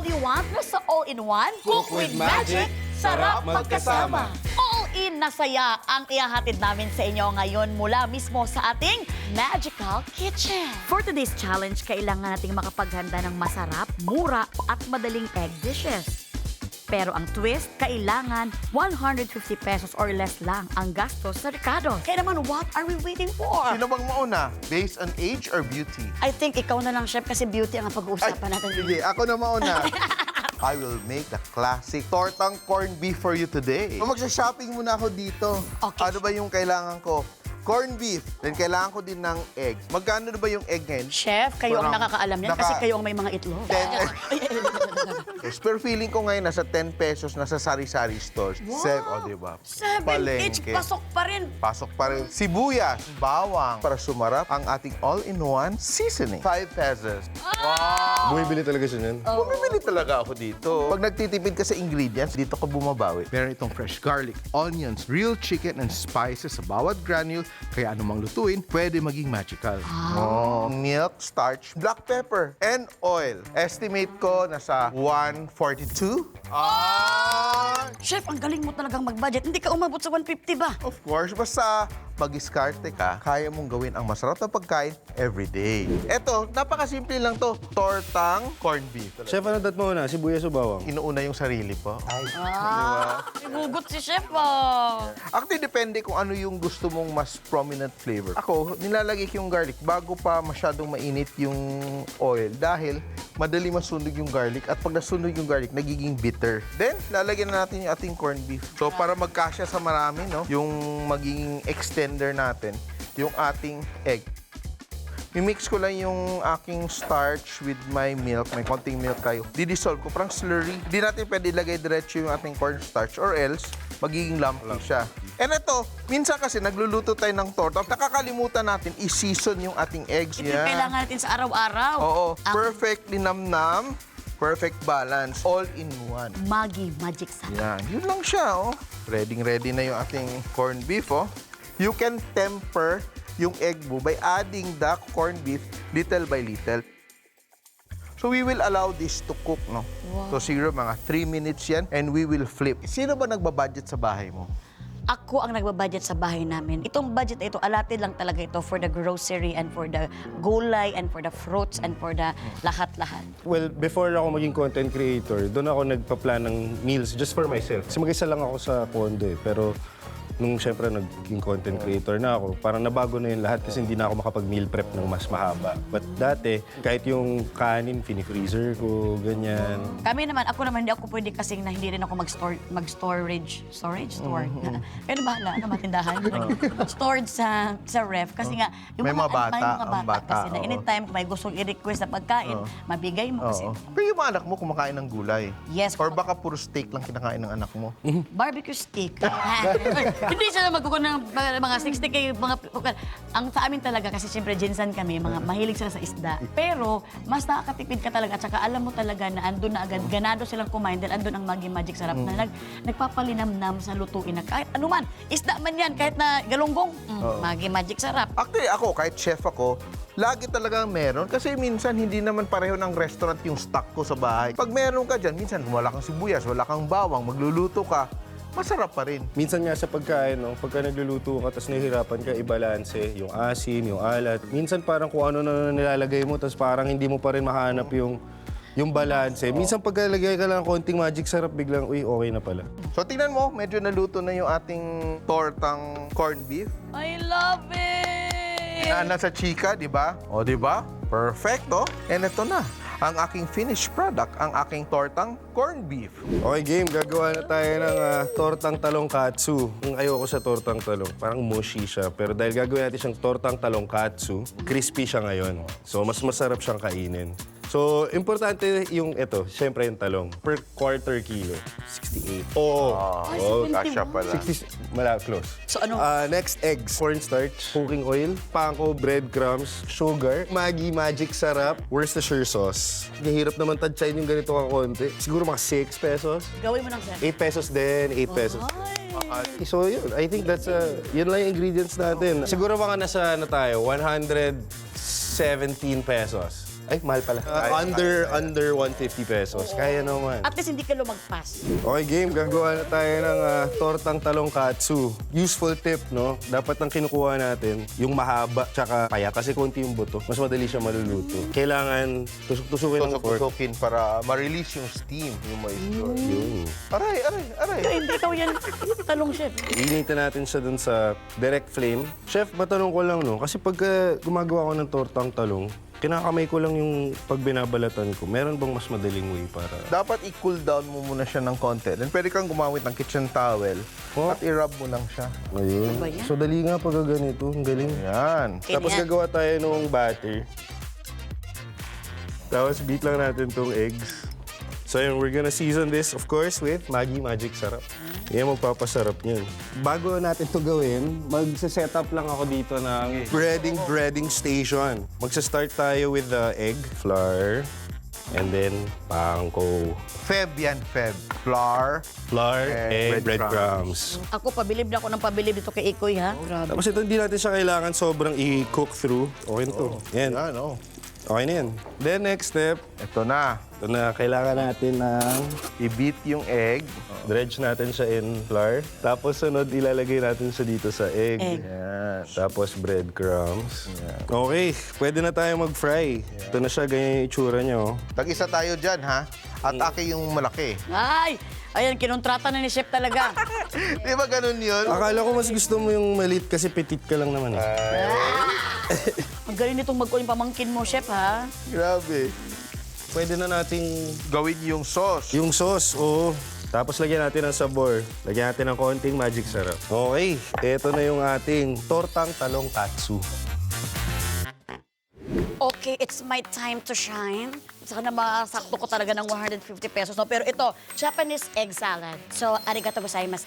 all you want na sa all-in-one? Cook with Magic, sarap magkasama. All-in na saya ang ihahatid namin sa inyo ngayon mula mismo sa ating Magical Kitchen. For today's challenge, kailangan nating makapaghanda ng masarap, mura at madaling egg dishes. Pero ang twist, kailangan 150 pesos or less lang ang gastos sa Ricardo. Kaya naman, what are we waiting for? Sino bang mauna? Based on age or beauty? I think ikaw na lang, chef, kasi beauty ang pag-uusapan natin. Sige, ako na mauna. I will make the classic tortang corned beef for you today. So, magsha-shopping muna ako dito. Okay. Ano ba yung kailangan ko? Corned beef. Then kailangan ko din ng egg. Magkano na ba yung egg ngayon? Chef, kayo ang Parang nakakaalam yan kasi kayo ang may mga itlog. 10 Yes, pero feeling ko ngayon nasa 10 pesos na sa sari-sari stores. Wow. Diba? 7 each, Palengke. pasok pa rin. Pasok pa rin. Sibuyas, bawang, para sumarap ang ating all-in-one seasoning. 5 pesos. Bumibili talaga siya niyan. Bumibili talaga ako dito. Pag nagtitipid ka sa ingredients, dito ka bumabawi. Meron itong fresh garlic, onions, real chicken, and spices sa bawat granule. Kaya anumang lutuin, pwede maging magical. Milk, starch, black pepper, and oil. Estimate ko nasa 142. Chef, ang galing mo talagang mag-budget. Hindi ka umabot sa 150 ba? Of course, basta mag-iskarte ka, kaya mong gawin ang masarap na pagkain every day. Eto, napakasimple lang to. Tortang corned beef. Chef, ano dat mo na? Sibuyas o bawang? Inuuna yung sarili po. Nagugot si chef, ah. Actually, depende kung ano yung gusto mong mas prominent flavor. Ako, nilalagay ko yung garlic bago pa masyadong mainit yung oil dahil madali masunog yung garlic at pag nasunog yung garlic, nagiging bitter. Then, lalagyan na natin yung ating corned beef. So, para magkasya sa marami, no, yung magiging extender natin, yung ating egg. Mimix ko lang yung aking starch with my milk. May konting milk tayo. Didissolve ko, parang slurry. Hindi natin pwede ilagay diretso yung ating cornstarch or else magiging lumpy siya. And ito, minsan kasi nagluluto tayo ng torta. Nakakalimutan natin i-season yung ating eggs. Ito yung kailangan natin sa araw-araw. Oo, Ang perfectly namnam, perfect balance, all in one. Maggi Magic Sarap. Yan, yun lang siya, oh. Ready na yung ating corned beef, oh. You can temper yung egg mo by adding the corned beef little by little. So we will allow this to cook, no? So siguro mga 3 minutes yan and we will flip. Sino ba nagbabudget sa bahay mo? Ako ang nagbabudget sa bahay namin. Itong budget na ito, alatin lang talaga ito for the grocery and for the gulay and for the fruits and for the lahat-lahat. Well, before ako maging content creator, doon ako nagpa-plan ng meals just for myself. Kasi mag-isa lang ako sa condo eh. Pero nung siyempre naging content creator na ako, parang nabago na yung lahat kasi hindi na ako makapag-meal prep ng mas mahaba. But dati, kahit yung kanin, fini-freezer ko, ganyan. Kami naman, ako naman, hindi ako pwede kasing na hindi rin ako mag-storage. Store? Pero bahala, ano, matindahan. Stored sa ref. Kasi nga, yung May mga bata, may mga ang bata, kasi na oo. anytime kung may gustong i-request na pagkain, mabigay mo kasi. Oo. Pero yung mga anak mo kumakain ng gulay. Yes. Or baka puro steak lang kinakain ng anak mo. Barbecue steak. Hindi siya magkukuha ng mga 60K, ang sa amin talaga, kasi siyempre ginsan kami, mga mahilig sila sa isda. Pero, mas nakakatipid ka talaga, at saka alam mo talaga na andun na agad, ganado silang kumain dahil andun ang Maggi Magic Sarap na nagpapalinamnam sa lutuin na kahit anuman, isda man yan, kahit na galunggong, Maggi Magic Sarap. Actually, ako, kahit chef ako, lagi talagang meron. Kasi minsan, hindi naman pareho ng restaurant yung stock ko sa bahay. Pag meron ka dyan, minsan wala kang sibuyas, wala kang bawang, magluluto ka, masarap pa rin. Minsan nga sa pagkain, no, pagka nagluluto ka tapos nahihirapan ka ibalanse, yung asim, yung alat. Minsan parang kung ano na nilalagay mo tapos parang hindi mo pa rin mahanap yung balanse. Minsan pagkalagay ka lang konting Magic Sarap, biglang, uy, okay na pala. So, tingnan mo, medyo naluto na yung ating tortang corned beef. I love it! Na nasa chika, di ba? O, di ba? Perfecto. And ito na, ang aking finished product, ang aking tortang corned beef. Okay, game. Gagawa na tayo ng tortang talong katsu. Ang ayoko sa tortang talong, parang mushy siya. Pero dahil gagawin natin siyang tortang talong katsu, crispy siya ngayon. So, mas masarap siyang kainin. So, importante yung ito, syempre yung talong. Per quarter kilo, 68. Oo. Oh, kasya pala. 60, close. So ano? Next, eggs, cornstarch, cooking oil, panko, breadcrumbs, sugar, Maggi Magic Sarap, Worcestershire sauce. Nahirap naman tadsayin yung ganito ka konti. Siguro mga 6 pesos. Gawin mo ng sir. 8 pesos din, 8 pesos. So yun, I think that's yun lang yung ingredients natin. Siguro mga nasa tayo, 117 pesos. Ay, mahal pala. Under 150 pesos. Kaya naman. At least hindi ka lumagpas. Okay, game. Gagawa na tayo ng tortang talong katsu. Useful tip, no? Dapat ang kinukuha natin, yung mahaba tsaka payat. Kasi konti yung buto. Mas madali siya maluluto. Kailangan tusok-tusukin ng pork. Tusok-tusokin para ma-release yung steam, yung moisture. Yun. Aray. Ay, hindi ikaw yan. Talong, chef. Initin natin siya dun sa direct flame. Chef, matanong ko lang, no? Kasi pagka gumagawa ko ng tortang talong, kinakamay ko lang yung pag binabalatan ko. Meron bang mas madaling way para... Dapat i-cool down mo muna siya ng konti. Then pwede kang gumamit ng kitchen towel Oh. at i-rub mo lang siya. Ayun. Ano ba yan? So, dali nga pag ganito. Ang galing. Yan. Tapos Ganyan. gagawa tayo ng batter. Tapos beat lang natin tong eggs. So yun, we're gonna season this, of course, with Maggi Magic Sarap. Yan magpapasarap niyan. Bago natin to gawin, magse-set up lang ako dito ng breading station. Magsa-start tayo with the egg, flour, and then pangko. Feb yan, Feb. Flour. Flour, And egg, breadcrumbs. Ako, pabilib na ako ng pabilib dito kay Ikoy, ha? Grabe. Tapos ito, hindi natin siya kailangan sobrang i-cook through. Okay na to. Yan. Yan, oh. Okay na yan. Then next step, Ito na. ito na, kailangan natin ng I-beat yung egg. dredge natin siya in flour. Tapos sunod, ilalagay natin siya dito sa egg. Egg. Yan. Tapos breadcrumbs. Okay, pwede na tayo mag-fry. Ito na siya, ganyan yung itsura niya. Oh. Tag-isa tayo dyan, ha? At aki yung malaki. Ay! Ayan, kinontrata na ni chef talaga. Di ba ganun yun? Akala ko mas gusto mo yung maliit kasi petit ka lang naman. Eh. Ang galing nitong magkuling pamangkin mo, chef, ha? Grabe. Pwede na nating Gawin yung sauce. yung sauce, oo. Tapos lagyan natin ng sabor. Lagyan natin ng konting magic sarap. Okay, ito na yung ating tortang talong katsu. Okay, it's my time to shine. Sana masakto ko talaga ng 150 pesos. No? Pero ito, Japanese egg salad. So, arigato gozaimasu.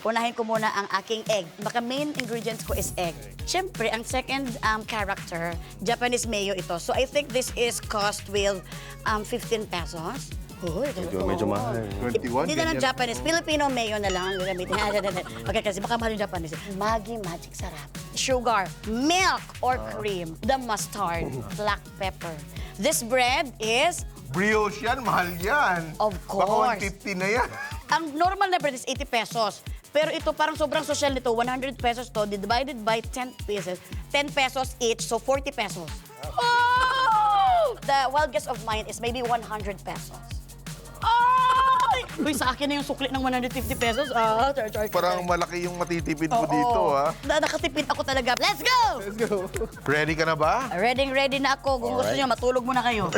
Unahin ko muna ang aking egg. Baka main ingredients ko is egg. Siyempre, ang second character, Japanese mayo ito. So, I think this is cost with 15 pesos. Uy, Medyo mahal. 21. Hindi na lang ganyan. Japanese. Filipino mayo na lang ang gagamitin. Okay, kasi baka mahal yung Japanese. Maggi Magic Sarap. Sugar, milk or cream, the mustard, black pepper. This bread is, Brioche yan, mahal yan. Of Baka course. 150 na yan. ang normal na bread is 80 pesos. Pero ito parang sobrang social nito, 100 pesos to, divided by 10 pieces, 10 pesos each, so 40 pesos. Oh! The wild guess of mine is maybe 100 pesos. Ay! Uy, sa akin na yung sukli ng 150 pesos. Parang malaki yung matitipid mo Oo. dito, ha? Nakatipid ako talaga. Let's go! Ready ka na ba? Ready na ako. Kung gusto nyo, matulog muna kayo.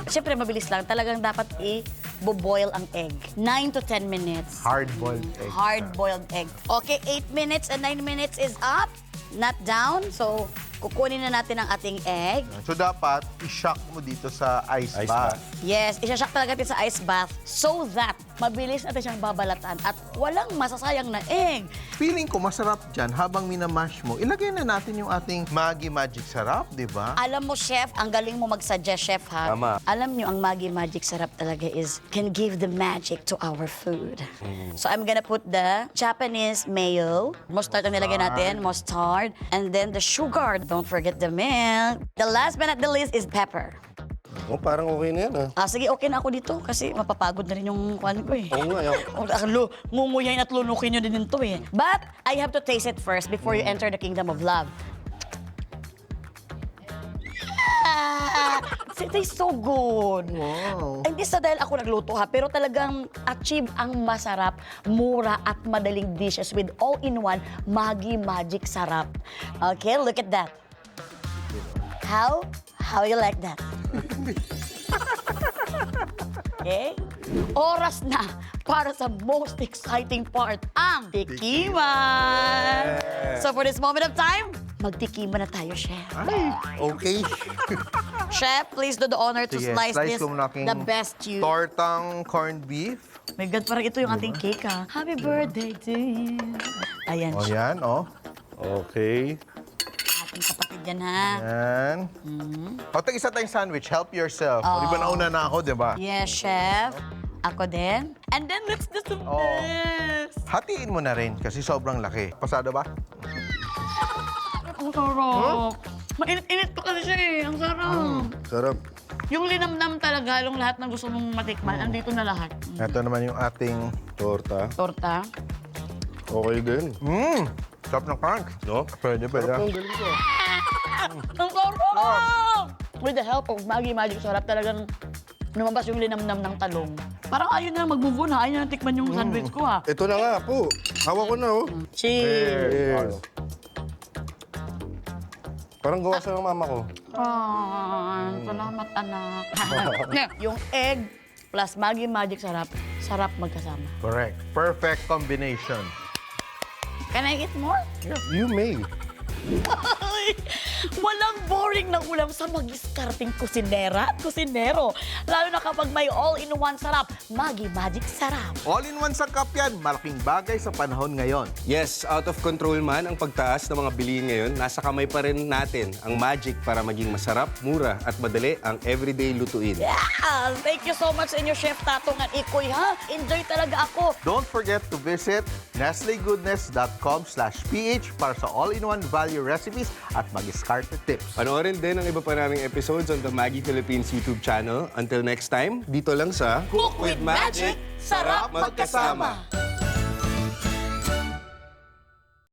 Siyempre, mabilis lang. Talagang dapat i-boil ang egg. 9 to 10 minutes. Hard-boiled egg. Hard-boiled egg. Okay, 8 minutes and 9 minutes is up. Not down. So, kukunin na natin ang ating egg. So dapat, i-shock mo dito sa ice Ice bath. Yes, isashock talaga natin sa ice bath so that mabilis natin siyang babalatan at walang masasayang na egg. Feeling ko masarap dyan habang minamash mo. Ilagay na natin yung ating Maggi Magic Sarap, di ba? Alam mo, chef, ang galing mo mag-suggest, chef, ha? Tama. Alam niyo, ang Maggi Magic Sarap talaga is can give the magic to our food. So I'm gonna put the Japanese mayo. Mustard ang nilagay natin, mustard. And then the sugar. Don't forget the milk. The last but not the least is pepper. Oh, parang okay na yan, ah. Sige, okay na ako dito kasi mapapagod na rin yung kwan ko, eh. Oo nga, Ngumuyain at lunukin nyo din ito, eh. But I have to taste it first before you enter the kingdom of love. It tastes so good. Wow. Hindi sa dahil ako nagluto ha, pero talagang achieve ang masarap, mura at madaling dishes with all-in-one Maggi Magic Sarap. Okay, look at that. How you like that? Okay? Oras na para sa most exciting part, ang tikiman! So for this moment of time, magtikiman na tayo, chef. Okay. Chef, please do the honor to Sige, slice this, ko muna aking the best you. tortang corned beef. My God, parang ito yung ating cake, ha? Happy birthday to you. Ayan, O chef. yan, o. Okay. Ating kapatid yan, ha? Yan. O, tag-isa tayong sandwich. Help yourself. Di ba nauna na ako, di ba? Yes, chef. Ako din. And then let's do some Oo. this. Hatiin mo na rin kasi sobrang laki. Pasado ba? Ang sarap. Mainit-init pa kasi siya eh. Ang sarap. Sarap. Yung linamnam talaga, yung lahat ng gusto mong matikman, andito na lahat. Ito naman yung ating... Torta. Torta. Okay din. Sarap ng crunch. No? Pwede. Ang galing ko. Ang sarap! With the help of Maggi Magic Sarap, talagang lumabas yung linamnam ng talong. Parang ayaw na mag-move on ha. Ayaw na tikman yung sandwich ko ha. Ito na nga po. Hawak ko na oh. Cheers! Parang gawa sa ng mama ko. Salamat anak. Yung egg plus Maggi Magic Sarap, sarap magkasama. Correct. Perfect combination. Can I eat more? You may. Walang boring na ulam sa mag-iskarting kusinera at kusinero. Lalo na kapag may all-in-one sarap, Maggi Magic Sarap. All-in-one sangkap yan. Malaking bagay sa panahon ngayon. Yes, out of control man ang pagtaas ng mga bilihin ngayon, nasa kamay pa rin natin ang magic para maging masarap, mura at madali ang everyday lutuin. Yeah! Thank you so much sa inyo, Chef Tatong at Ikoy, ha? Enjoy talaga ako. Don't forget to visit nestlegoodness.com/ph para sa all-in-one value recipes at mag-discarte tips. Panoorin din ang iba pa naming episodes on the Maggie Philippines YouTube channel. Until next time, dito lang sa Cook with Magic, sarap magkasama.